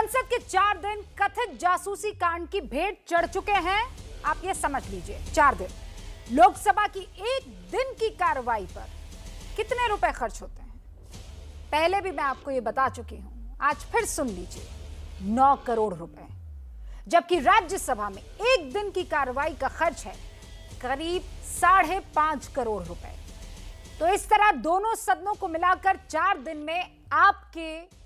संसद के 4 दिन कथित जासूसी कांड की भेंट चढ़ चुके हैं। आप ये समझ लीजिए, 4 दिन लोकसभा की एक दिन की कार्रवाई पर कितने रुपए खर्च होते हैं। पहले भी मैं आपको ये बता चुकी हूं, आज फिर सुन लीजिए, 9 करोड़ रुपए, जबकि राज्यसभा में एक दिन की कार्रवाई का खर्च है करीब 5.5 करोड़ रुपए। तो इस तरह दोनों सदनों को मिलाकर 4 दिन में आपके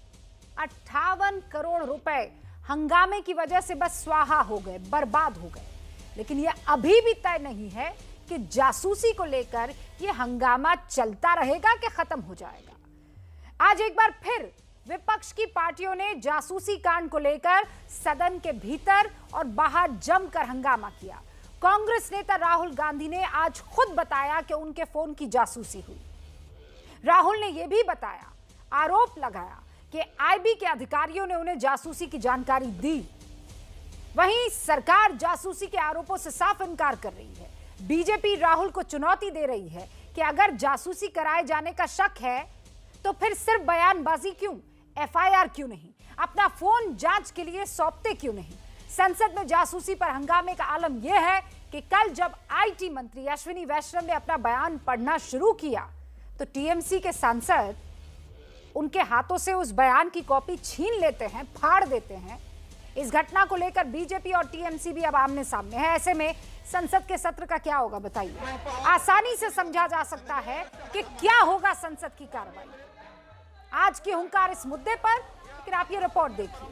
58 करोड़ रुपए हंगामे की वजह से बस स्वाहा हो गए, बर्बाद हो गए। लेकिन यह अभी भी तय नहीं है कि जासूसी को लेकर यह हंगामा चलता रहेगा कि खत्म हो जाएगा। आज एक बार फिर विपक्ष की पार्टियों ने जासूसी कांड को लेकर सदन के भीतर और बाहर जमकर हंगामा किया। कांग्रेस नेता राहुल गांधी ने आज खुद बताया कि उनके फोन की जासूसी हुई। राहुल ने यह भी बताया, आरोप लगाया कि आईबी के अधिकारियों ने उन्हें जासूसी की जानकारी दी। वहीं सरकार जासूसी के आरोपों से साफ इनकार कर रही है। बीजेपी राहुल को चुनौती दे रही है कि अगर जासूसी कराए जाने का शक है तो फिर सिर्फ बयानबाजी क्यों, एफआईआर क्यों नहीं, अपना फोन जांच के लिए सौंपते क्यों नहीं। संसद में जासूसी पर हंगामे का आलम यह है कि कल जब आईटी मंत्री अश्विनी वैष्णव ने अपना बयान पढ़ना शुरू किया तो टीएमसी के सांसद उनके हाथों से उस बयान की कॉपी छीन लेते हैं, फाड़ देते हैं। इस घटना को लेकर बीजेपी और टीएमसी भी अब आमने सामने है। ऐसे में संसद के सत्र का क्या होगा बताइए। आसानी से समझा जा सकता है कि क्या होगा संसद की कार्रवाई। आज की हुंकार इस मुद्दे पर, लेकिन आप ये रिपोर्ट देखिए।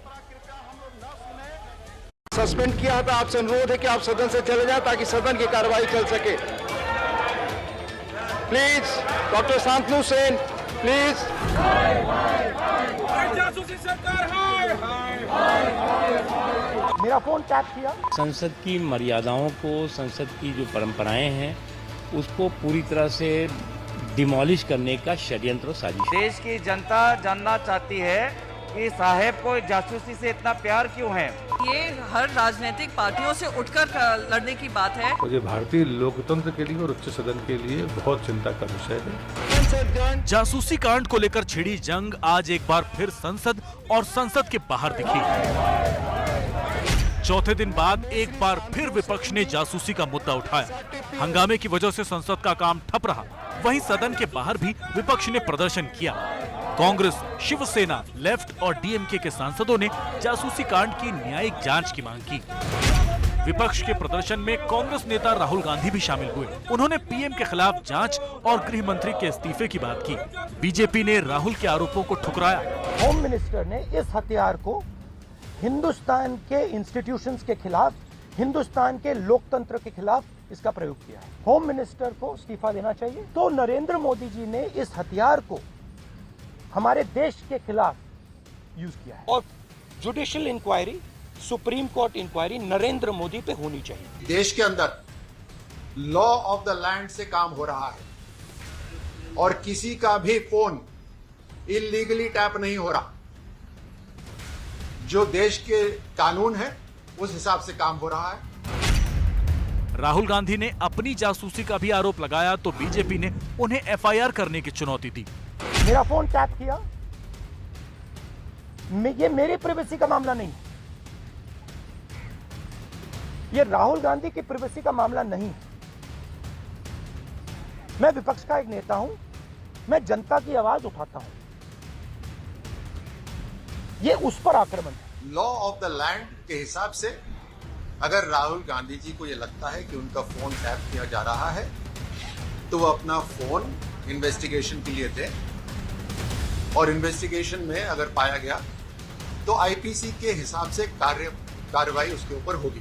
सस्पेंड किया था, आपसे अनुरोध है कि आप सदन से चले जाएं ताकि सदन की कार्रवाई चल सके। Please doctor Shantanu Sen, please. मेरा फोन टैप किया। संसद की मर्यादाओं को, संसद की जो परंपराएं हैं, उसको पूरी तरह से डिमोलिश करने का षड्यंत्र और साजिश। देश की जनता जानना चाहती है कि साहेब को जासूसी से इतना प्यार क्यों है। ये हर राजनीतिक पार्टियों से उठकर लड़ने की बात है। और ये भारतीय लोकतंत्र के लिए और उच्च सदन के लिए बहुत चिंता का विषय है। जासूसी कांड को लेकर छिड़ी जंग आज एक बार फिर संसद और संसद के बाहर दिखी। चौथे दिन बाद एक बार फिर विपक्ष ने जासूसी का मुद्दा उठाया। हंगामे की वजह से संसद का काम ठप रहा। वहीं सदन के बाहर भी विपक्ष ने प्रदर्शन किया। कांग्रेस, शिवसेना, लेफ्ट और डीएमके के सांसदों ने जासूसी कांड की न्यायिक जांच की मांग की। विपक्ष के प्रदर्शन में कांग्रेस नेता राहुल गांधी भी शामिल हुए। उन्होंने पीएम के खिलाफ जांच और गृह मंत्री के इस्तीफे की बात की। बीजेपी ने राहुल के आरोपों को ठुकराया। होम मिनिस्टर ने इस हथियार को हिंदुस्तान के इंस्टीट्यूशंस के खिलाफ, हिंदुस्तान के लोकतंत्र के खिलाफ इसका प्रयोग किया है। होम मिनिस्टर को इस्तीफा देना चाहिए। तो नरेंद्र मोदी जी ने इस हथियार को हमारे देश के खिलाफ यूज किया है। और judicial inquiry, Supreme Court inquiry Narendra Modi पे होनी चाहिए। देश के अंदर लॉ ऑफ द लैंड से काम हो रहा है और किसी का भी फोन इलीगली टैप नहीं हो रहा। जो देश के कानून है उस हिसाब से काम हो रहा है। राहुल गांधी ने अपनी जासूसी का भी आरोप लगाया तो बीजेपी ने उन्हें एफआईआर करने की चुनौती दी। मेरा फोन टैप किया, ये मेरी प्राइवेसी का मामला नहीं, ये राहुल गांधी की प्राइवेसी का मामला नहीं। मैं विपक्ष का एक नेता हूं, मैं जनता की आवाज उठाता हूं। ये उस पर आक्रमण है। लॉ ऑफ द लैंड के हिसाब से अगर राहुल गांधी जी को यह लगता है कि उनका फोन टैप किया जा रहा है तो वो अपना फोन इन्वेस्टिगेशन के लिए दे और इन्वेस्टिगेशन में अगर पाया गया तो आईपीसी के हिसाब से कार्रवाई उसके ऊपर होगी।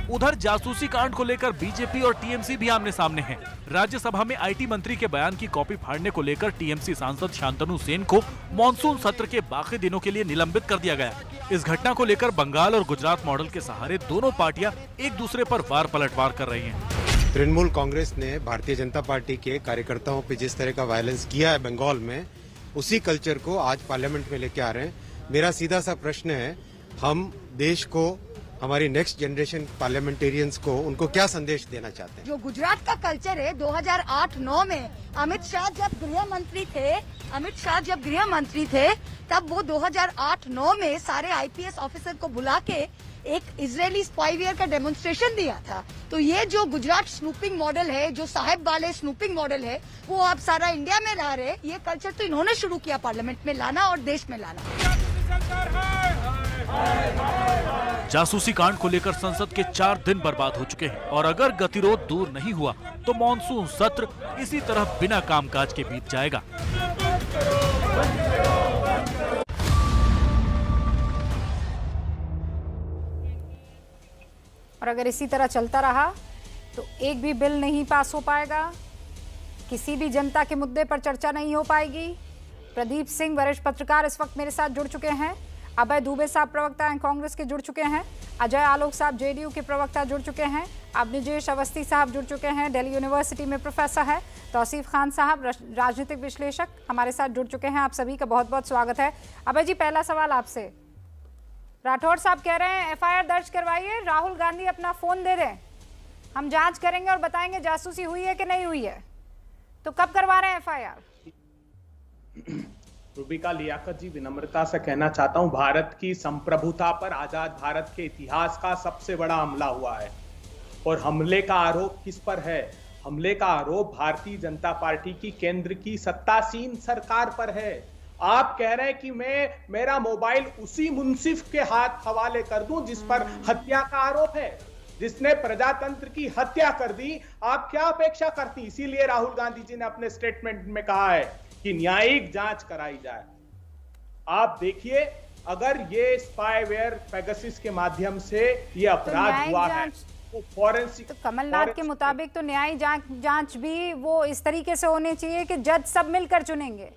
उधर जासूसी कांड को लेकर बीजेपी और टीएमसी भी आमने सामने हैं। राज्यसभा में आईटी मंत्री के बयान की कॉपी फाड़ने को लेकर टीएमसी सांसद शांतनु सेन को मॉनसून सत्र के बाकी दिनों के लिए निलंबित कर दिया गया। इस घटना को लेकर बंगाल और गुजरात मॉडल के सहारे दोनों पार्टियां एक दूसरे पर वार पलटवार कर रही हैं। तृणमूल कांग्रेस ने भारतीय जनता पार्टी के कार्यकर्ताओं पे जिस तरह का वायलेंस किया है बंगाल में, उसी कल्चर को आज पार्लियामेंट में लेके आ रहे हैं। मेरा सीधा सा प्रश्न है, हम देश को हमारी नेक्स्ट जनरेशन पार्लियामेंटेरियंस को उनको क्या संदेश देना चाहते हैं? जो गुजरात का कल्चर है 2008-9 में अमित शाह जब गृह मंत्री थे तब वो 2008-9 में सारे आईपीएस ऑफिसर को बुला के एक इजरायली स्पाईवेयर का डेमोन्स्ट्रेशन दिया था। तो ये जो गुजरात स्नूपिंग मॉडल है, जो साहेब वाले स्नूपिंग मॉडल है, वो आप सारा इंडिया में ला रहे। ये कल्चर तो इन्होंने शुरू किया पार्लियामेंट में लाना और देश में लाना। जासूसी कांड को लेकर संसद के 4 दिन बर्बाद हो चुके हैं और अगर गतिरोध दूर नहीं हुआ तो मॉनसून सत्र इसी तरह बिना कामकाज के बीत जाएगा। और अगर इसी तरह चलता रहा तो एक भी बिल नहीं पास हो पाएगा, किसी भी जनता के मुद्दे पर चर्चा नहीं हो पाएगी। प्रदीप सिंह वरिष्ठ पत्रकार इस वक्त मेरे साथ जुड़ चुके हैं, अभय दुबे साहब प्रवक्ता हैं कांग्रेस के जुड़ चुके हैं, अजय आलोक साहब जेडीयू के प्रवक्ता जुड़ चुके हैं, अब्निजेश अवस्थी साहब जुड़ चुके हैं, दिल्ली यूनिवर्सिटी में प्रोफेसर है, तौसीफ खान साहब राजनीतिक विश्लेषक हमारे साथ जुड़ चुके हैं। आप सभी का बहुत बहुत स्वागत है। अभय जी, पहला सवाल आपसे। राठौड़ साहब कह रहे हैं एफआईआर दर्ज करवाइए, राहुल गांधी अपना फोन दे दें, हम जांच करेंगे और बताएंगे जासूसी हुई है कि नहीं हुई है। तो कब करवा रहे हैं एफआईआर? रूबिका लियाकत जी, विनम्रता से कहना चाहता हूं, भारत की संप्रभुता पर आजाद भारत के इतिहास का सबसे बड़ा हमला हुआ है और हमले का आरोप किस पर है? हमले का आरोप भारतीय जनता पार्टी की केंद्र की सत्तासीन सरकार पर है। आप कह रहे हैं कि मेरा मोबाइल उसी मुंसिफ के हाथ हवाले कर दूं जिस पर हत्या का आरोप है, जिसने प्रजातंत्र की हत्या कर दी। आप क्या अपेक्षा करती? इसीलिए राहुल गांधी जी ने अपने स्टेटमेंट में कहा है कि न्यायिक जांच कराई जाए। आप देखिए, अगर ये स्पाईवेयर पेगासस के माध्यम से ये अपराध हुआ है तो फॉरेंसिक, तो कमलनाथ के मुताबिक तो न्यायिक जांच भी वो इस तरीके से होनी चाहिए कि जज सब मिलकर चुनेंगे।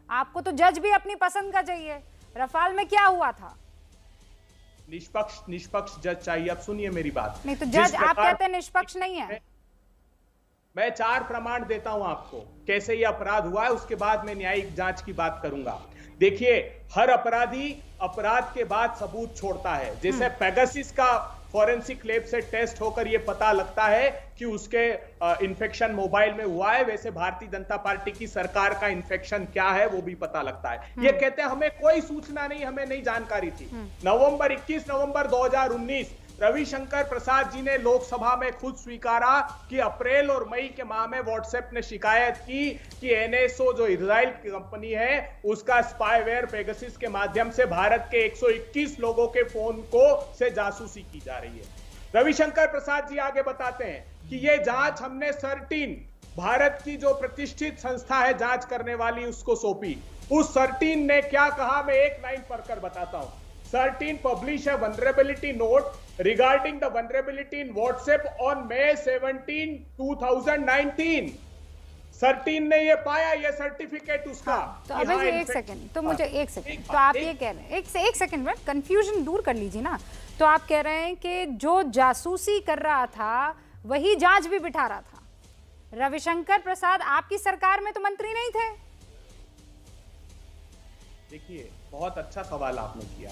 आपको तो जज भी अपनी पसंद का चाहिए। रफाल में क्या हुआ था? निष्पक्ष जज चाहिए। अब सुनिए मेरी बात। नहीं तो जज आप कहते हैं निष्पक्ष नहीं है। मैं 4 प्रमाण देता हूं आपको कैसे ये अपराध हुआ है, उसके बाद मैं न्यायिक जांच की बात करूंगा। देखिए, हर अपराधी अपराध के बाद सबूत छोड़ता है। जैसे पेगासस का फॉरेंसिक लैब से टेस्ट होकर ये पता लगता है कि उसके इन्फेक्शन मोबाइल में हुआ है, वैसे भारतीय जनता पार्टी की सरकार का इन्फेक्शन क्या है वो भी पता लगता है। ये कहते हैं हमें कोई सूचना नहीं, हमें नहीं जानकारी थी। 21 नवंबर 2019 रविशंकर प्रसाद जी ने लोकसभा में खुद स्वीकारा कि अप्रैल और मई के माह में व्हाट्सएप ने शिकायत की कि एनएसओ जो इजराइल की कंपनी है उसका स्पाईवेयर पेगासस के माध्यम से भारत के 121 लोगों के फोन को से जासूसी की जा रही है। रविशंकर प्रसाद जी आगे बताते हैं कि ये जांच हमने सर्टिन, भारत की जो प्रतिष्ठित संस्था है जांच करने वाली, उसको सौंपी। उस सर्टिन ने क्या कहा, मैं एक लाइन पढ़कर बताता हूं। Certain publish a vulnerability note regarding the vulnerability in WhatsApp on May 17, 2019. Certain ने ये पाया, ये सर्टिफिकेट उसका। तो अबे जी एक सेकंड, तो मुझे एक सेकंड, तो आप ये कह रहे हैं, एक सेकंड में कंफ्यूजन दूर कर लीजिए ना। तो आप कह रहे हैं कि जो जासूसी कर रहा था वही जांच भी बिठा रहा था। रविशंकर प्रसाद आपकी सरकार में तो मंत्री नहीं थे। देखिए, बहुत अच्छा सवाल आपने किया।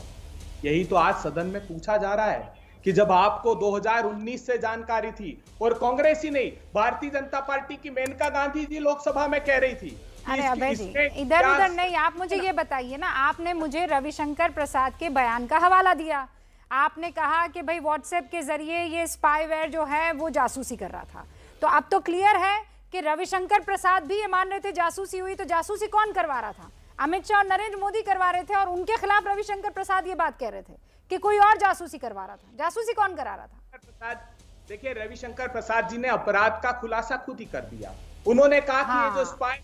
यही तो आज सदन में पूछा जा रहा है कि जब आपको 2019 से जानकारी थी और कांग्रेस ही नहीं, भारतीय जनता पार्टी की मेनका गांधी जी लोकसभा में कह रही थी। अरे अभय जी, इधर उधर नहीं, आप मुझे ये बताइए ना, आपने मुझे रविशंकर प्रसाद के बयान का हवाला दिया। आपने कहा कि भाई व्हाट्सएप के जरिए ये स्पाईवेयर जो है वो जासूसी कर रहा था। तो अब तो क्लियर है कि रविशंकर प्रसाद भी ये मान रहे थे जासूसी हुई। तो जासूसी कौन करवा रहा था? अमित शाह और नरेंद्र मोदी करवा रहे थे और उनके खिलाफ रविशंकर प्रसाद ये बात कह रहे थे कि कोई और जासूसी करवा रहा था। जासूसी कौन करा रहा था? देखिए, रविशंकर प्रसाद जी ने अपराध का खुलासा खुद ही कर दिया। उन्होंने कहा कि ये जो स्पाई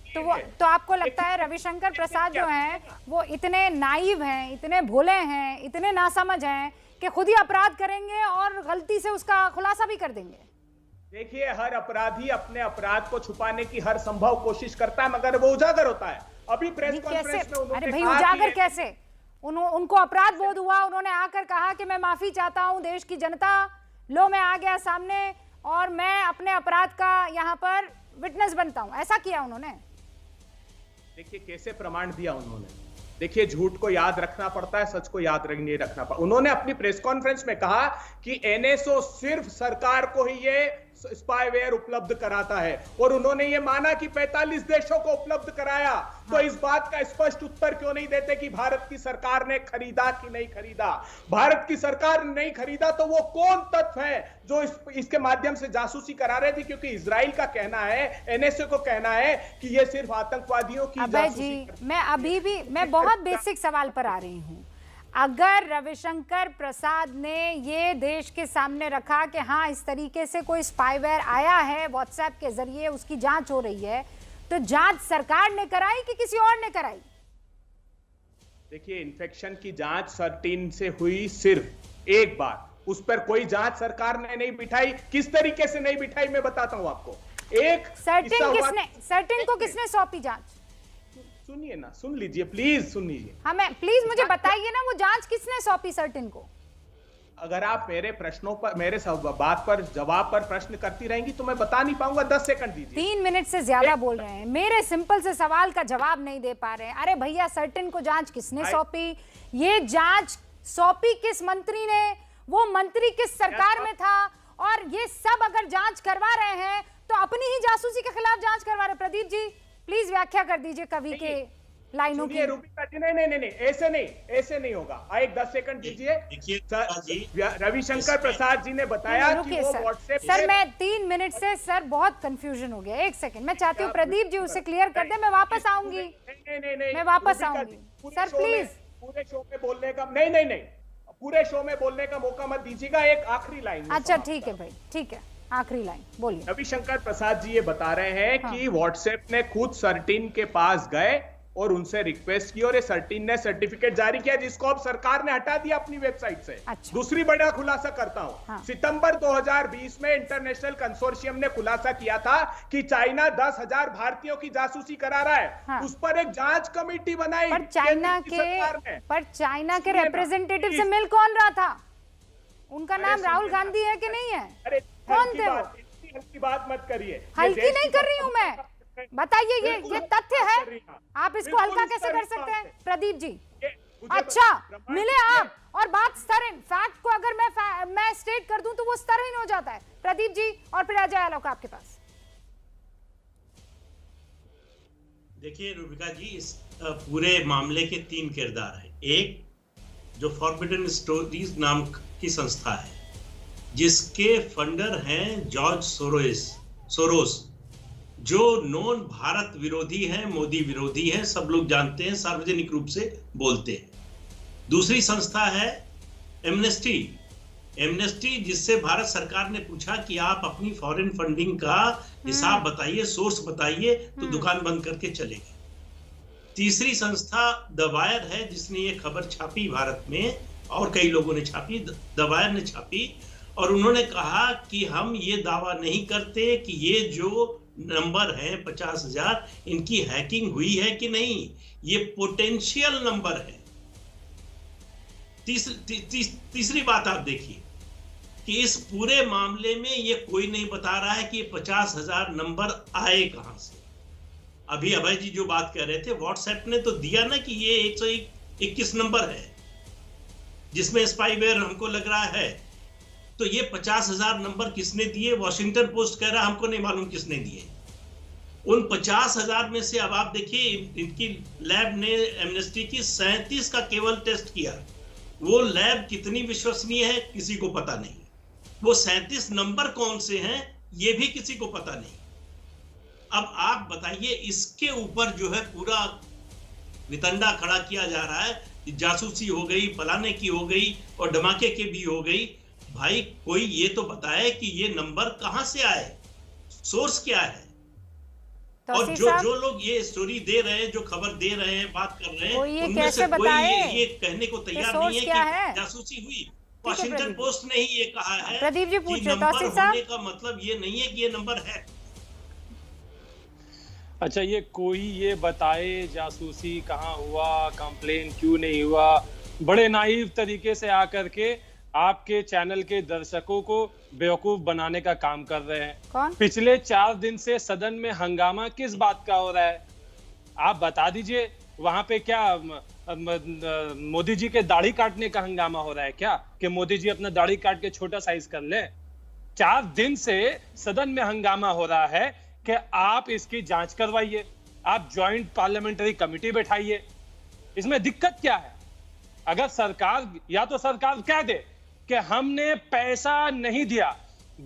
तो आपको लगता है रविशंकर प्रसाद जो हैं वो इतने नाइव हैं, इतने भोले हैं, इतने नासमझ हैं कि खुद ही अपराध करेंगे और गलती से उसका खुलासा भी कर देंगे? देखिए, हर अपराधी अपने अपराध को छुपाने की हर संभव कोशिश करता है, मगर वो उजागर होता है। अभी प्रेस कॉन्फ्रेंस में उन्होंने अरे भाई उजागर कैसे? उनको अपराध बोध हुआ, उन्होंने आकर कहा कि मैं माफी चाहता हूं देश की जनता, लो मैं आ गया सामने और मैं अपने अपराध का यहाँ पर विटनेस बनता हूं, ऐसा किया उन्होंने। देखिए कैसे प्रमाण दिया उन्होंने। देखिए, झूठ को याद रखना पड़ता है, सच को याद नहीं रखना पड़ता। उन्होंने अपनी प्रेस कॉन्फ्रेंस में कहा कि एनएसओ सिर्फ सरकार को ही ये स्पाईवेयर उपलब्ध कराता है, और उन्होंने ये माना कि 45 देशों को उपलब्ध कराया। तो इस बात का स्पष्ट उत्तर क्यों नहीं देते कि भारत की सरकार ने खरीदा कि नहीं खरीदा? भारत की सरकार ने नहीं खरीदा तो वो कौन तत्व है जो इसके माध्यम से जासूसी करा रहे थे? क्योंकि इजराइल का कहना है, एनएसए को कहना है कि ये सिर्फ आतंकवादियों की जासूसी। मैं बहुत बेसिक सवाल पर आ रही हूँ। अगर रविशंकर प्रसाद ने ये देश के सामने रखा कि हाँ इस तरीके से कोई स्पाईवेयर आया है, व्हाट्सएप के जरिए उसकी जांच हो रही है, तो जांच सरकार ने कराई कि किसी और ने कराई? देखिए, इन्फेक्शन की जांच सर्टिन से हुई सिर्फ एक बार, उस पर कोई जांच सरकार ने नहीं बिठाई। किस तरीके से नहीं बिठाई मैं बताता हूं आपको। एक सर्टिन को किसने सौंपी जांच? सुनिए ना, सुन लीजिए, प्लीज सुन लीजिए। हमें प्लीज मुझे बताइए ना, वो जांच किसने सौंपी सर्टिन को? अगर आप मेरे प्रश्नों पर, मेरे बात पर जवाब पर प्रश्न करती रहेंगी तो मैं बता नहीं पाऊंगा। 10 सेकंड दीजिए। 3 मिनट से ज्यादा बोल रहे हैं, मेरे सिंपल से सवाल का जवाब नहीं दे पा रहे हैं। अरे भैया, सर्टिन को जांच किसने सौंपी? ये जांच सौंपी किस मंत्री ने? वो मंत्री किस सरकार में था? और ये सब अगर जांच करवा रहे हैं तो अपनी ही जासूसी के खिलाफ जांच करवा रहे। प्रदीप जी प्लीज व्याख्या कर दीजिए कवि के लाइनों की। नहीं, ऐसे नहीं होगा। एक 10 सेकंड दीजिए। रविशंकर प्रसाद जी ने बताया कि वो व्हाट्सएप। सर मैं 3 मिनट से सर बहुत कंफ्यूजन हो गया। 1 सेकंड, मैं चाहती हूँ प्रदीप जी उसे क्लियर कर दे। मैं वापस आऊंगी। मैं वापस आऊंगी सर, प्लीज। पूरे शो में बोलने का नहीं, पूरे शो में बोलने का मौका मत दीजिएगा। एक आखिरी लाइन। अच्छा ठीक है भाई, ठीक है, आखिरी लाइन बोलिए। रविशंकर प्रसाद जी ये बता रहे हैं कि व्हाट्सएप ने खुद सर्टिन के पास गए और उनसे रिक्वेस्ट की, और ये सर्टिन ने सर्टिफिकेट जारी किया जिसको अब सरकार ने हटा दिया अपनी वेबसाइट से। अच्छा। दूसरी बड़ा खुलासा करता हूं। सितंबर 2020 में इंटरनेशनल कंसोर्शियम ने खुलासा किया था कि चाइना 10,000 भारतीयों की जासूसी करा रहा है। उस पर एक जांच कमेटी बनाई। पर चाइना के रिप्रेजेंटेटिव से मिल कौन रहा था? उनका नाम राहुल गांधी है कि नहीं है? अरे कौन थे? हल्की बात मत करिए। हल्की नहीं कर रही हूं मैं, बताइए। ये तथ्य है, आप इसको हल्का कैसे कर सकते हैं प्रदीप जी? अच्छा, मिले आप और बात स्तरहीन, फैक्ट को अगर मैं स्टेट कर दूं तो वो स्तरहीन हो जाता है। प्रदीप जी और फिर अजय आलोक आपके पास। देखिए रूबिका जी, इस पूरे मामले के 3 किरदार हैं। एक, जो फॉरबिडन स्टोरीज नाम की संस्था है जिसके फंडर हैं जॉर्ज सोरोस, जो नॉन भारत विरोधी हैं, मोदी विरोधी हैं, सब लोग जानते हैं, सार्वजनिक रूप से बोलते हैं। दूसरी संस्था है एमनेस्टी, जिससे भारत सरकार ने पूछा कि आप अपनी फॉरेन फंडिंग का हिसाब बताइए, सोर्स बताइए, तो दुकान बंद करके चले गए। तीसरी संस्था द वायर है, जिसने ये खबर छापी भारत में, और कई लोगों ने छापी, द वायर ने छापी, और उन्होंने कहा कि हम ये दावा नहीं करते कि ये जो नंबर है 50,000, इनकी हैकिंग हुई है कि नहीं, ये पोटेंशियल नंबर है। तीसरी बात आप देखिए कि इस पूरे मामले में ये कोई नहीं बता रहा है कि ये 50,000 नंबर आए कहां से। अभी अभय जी जो बात कर रहे थे, व्हाट्सएप ने तो दिया ना कि ये 121 नंबर है जिसमें स्पाईवेयर हमको लग रहा है। तो ये 50,000 नंबर किसने दिए? वॉशिंगटन पोस्ट कह रहा है हमको नहीं मालूम किसने दिए। उन 50,000 में से अब आप देखिए, इनकी लैब ने, एमनेस्टी की, 37 का केवल टेस्ट किया। वो लैब कितनी विश्वसनीय है किसी को पता नहीं। वो 37 नंबर कौन से हैं ये भी किसी को पता नहीं। अब आप बताइए, इसके ऊपर जो है पूरा वितंडा खड़ा किया जा रहा है, जासूसी हो गई, फलाने की हो गई और धमाके के भी हो गई। भाई कोई ये तो बताए कि ये नंबर कहां से आए, सोर्स क्या है? और जो लोग ये स्टोरी दे रहे हैं, जो खबर दे रहे हैं, बात कर रहे हैं, उनमें से कोई ये कहने को तैयार नहीं है कि जासूसी हुई। वॉशिंगटन पोस्ट ने ही ये कहा है प्रदीप जी कि नंबर होने का मतलब ये नहीं है कि ये नंबर है। अच्छा, ये कोई ये बताए जासूसी कहाँ हुआ, कंप्लेन क्यों नहीं हुआ, बड़े नाइव तरीके से आकर के आपके चैनल के दर्शकों को बेवकूफ बनाने का काम कर रहे हैं। कौन? पिछले 4 दिन से सदन में हंगामा किस बात का हो रहा है? आप बता दीजिए, वहां पे क्या मोदी जी के दाढ़ी काटने का हंगामा हो रहा है क्या, कि मोदी जी अपना दाढ़ी काट के छोटा साइज कर ले? 4 दिन से सदन में हंगामा हो रहा है कि आप इसकी जांच करवाइए, आप ज्वाइंट पार्लियामेंट्री कमेटी बैठाइए। इसमें दिक्कत क्या है? अगर सरकार, या तो सरकार कह दे कि हमने पैसा नहीं दिया,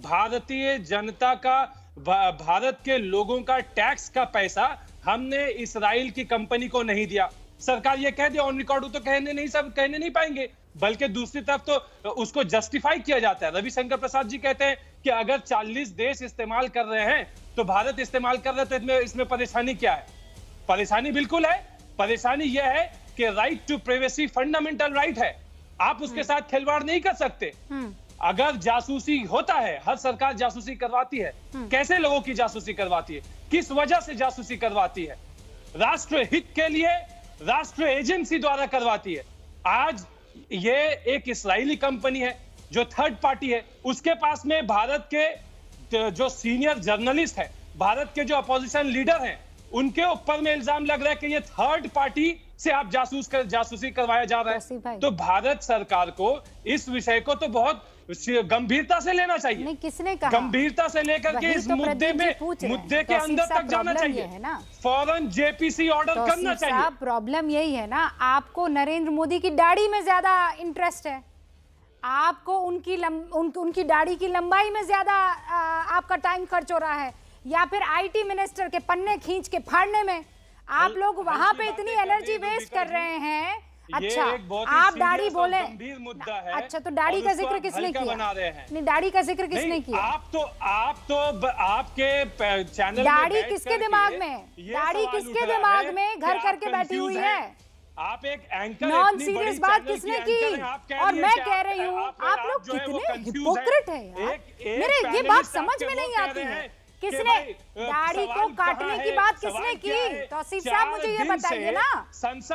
भारतीय जनता का, भारत के लोगों का टैक्स का पैसा हमने इस्राइल की कंपनी को नहीं दिया, सरकार ये कह दे ऑन रिकॉर्ड, तो कहने नहीं पाएंगे, बल्कि दूसरी तरफ तो उसको जस्टिफाई किया जाता है। रविशंकर प्रसाद जी कहते हैं कि अगर 40 देश इस्तेमाल कर रहे हैं तो भारत इस्तेमाल कर रहा है, तो इसमें परेशानी क्या है? परेशानी बिल्कुल है। परेशानी यह है कि right to privacy fundamental right है, आप उसके साथ खिलवाड़ नहीं कर सकते। अगर जासूसी होता है, हर सरकार जासूसी करवाती है, कैसे लोगों की जासूसी करवाती है, किस वजह से जासूसी करवाती है? राष्ट्र हित के लिए राष्ट्र एजेंसी द्वारा करवाती है। आज ये एक इस्राइली कंपनी है जो थर्ड पार्टी है, उसके पास में भारत के जो सीनियर जर्नलिस्ट है, भारत के जो अपोजिशन लीडर हैं, उनके ऊपर में इल्जाम लग रहा है कि ये थर्ड पार्टी से आप जासूसी करवाया जा रहा है। तो भारत सरकार को इस विषय को तो बहुत गंभीरता से लेना चाहिए। नहीं, किसने कहा? गंभीरता से लेकर के इस मुद्दे के अंदर तक जाना चाहिए, है ना? फौरन जेपीसी ऑर्डर करना चाहिए। प्रॉब्लम यही है ना, आपको नरेंद्र मोदी की दाढ़ी में ज्यादा इंटरेस्ट है, आपको उनकी दाढ़ी की लंबाई में ज्यादा आपका टाइम खर्च हो रहा है, या फिर आईटी मिनिस्टर के पन्ने खींच के फाड़ने में आप लोग वहां पे इतनी एनर्जी वेस्ट कर रहे हैं। अच्छा, आप दाढ़ी बोले, मुद्दा है। अच्छा, तो दाढ़ी का जिक्र किसने किया? नहीं, दाढ़ी का जिक्र किसने किया? आप तो आपके चैनल दाढ़ी किसके दिमाग में, दाढ़ी किसके दिमाग में घर करके बैठी हुई है? आप एक एंकर, नॉन सीरियस बात किसने की? और मैं कह रही हूँ आप लोग कितने हिपोक्रेट हैं यार। मेरे ये बात समझ में नहीं आती है, किसने दाढ़ी को काटने की बात किसने की? तौसीफ साहब मुझे ये बताइए ना,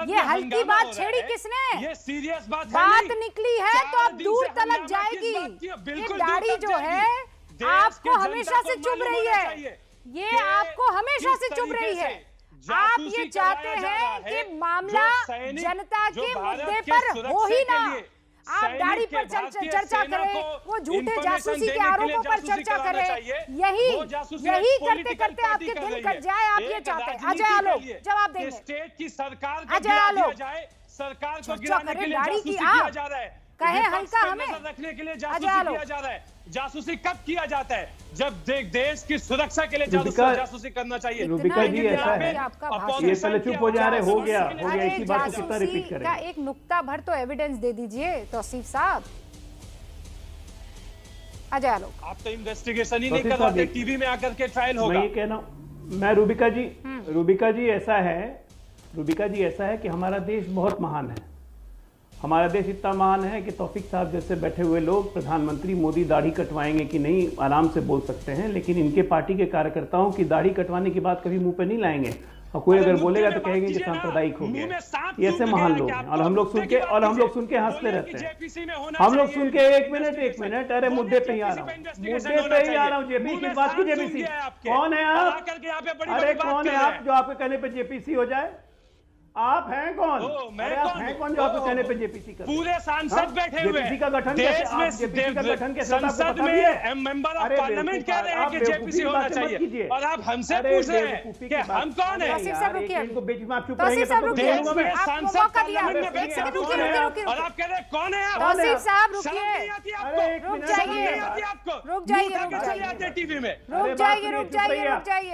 ये हल्की बात छेड़ी किसने? ये सीरियस बात निकली है तो अब दूर तलक जाएगी। ये दाढ़ी जो है आपको हमेशा से चुभ रही है, ये आपको हमेशा से चुभ रही है। आप ये चाहते हैं कि मामला जनता के मुद्दे पर हो ही ना, आप दाढ़ी पर चर्चा करें, वो झूठे जासूसी के आरोपों पर चर्चा करें, यही करते करते आपके दिन कट जाए। आप ये चाहते हैं। अजय आलोक जवाब देंगे। स्टेट की सरकार अजय आलोक सरकार को गिराने के लिए जासूसी किया जा रहा है, कहे हल्का हमें रखने के लिए जासूसी किया जा रहा है। जासूसी कब किया जाता है? जब देश की सुरक्षा के लिए जासूसी करना चाहिए। रूबिका जी, ऐसा है, ये पहले चुप हो जा रहे, हो गया इसी बात को कितना रिपीट करें? का एक नुक्ता भर तो एविडेंस दे दीजिए तौसीफ साहब। अजय आलोक, आप तो इन्वेस्टिगेशन ही नहीं करवाते, टीवी में आकर के ट्रायल होगा। मैं ये कहना हूं, मैं रूबिका जी ऐसा है कि हमारा देश बहुत महान है। हमारा देश इतना महान है कि तौफीक साहब जैसे बैठे हुए लोग, प्रधानमंत्री मोदी दाढ़ी कटवाएंगे कि नहीं आराम से बोल सकते हैं, लेकिन इनके पार्टी के कार्यकर्ताओं की दाढ़ी कटवाने की बात कभी मुंह पे नहीं लाएंगे। और कोई अगर बोलेगा तो कहेंगे कि सांप्रदायिक हो गया। ये ऐसे महान लोग हैं और हम लोग सुन के हंसते रहते हैं। हम लोग सुन के एक मिनट, अरे मुद्दे पे ही आ रहा हूँ, जेपी की बात की। जेपीसी कौन है आप? अरे कौन है आप जो आपके कहने पे जेपीसी हो जाए? आप हैं कौन? आप हैं कौन जो आपके कहने पे जेपीसी कर? पूरे सांसद बैठे हुए जेपीसी का गठन कैसे? संसद में मेंबर ऑफ पार्लियामेंट कह रहे हैं कि जेपीसी होना चाहिए, और आप हमसे पूछ रहे हैं कि हम कौन है? इनको बीच में आप चुप रहिए। सांसद पार्लियामेंट में बैठे हैं और आप कह रहे हैं कौन है आप? तौसीफ साहब रुकिए, रुक जाइए।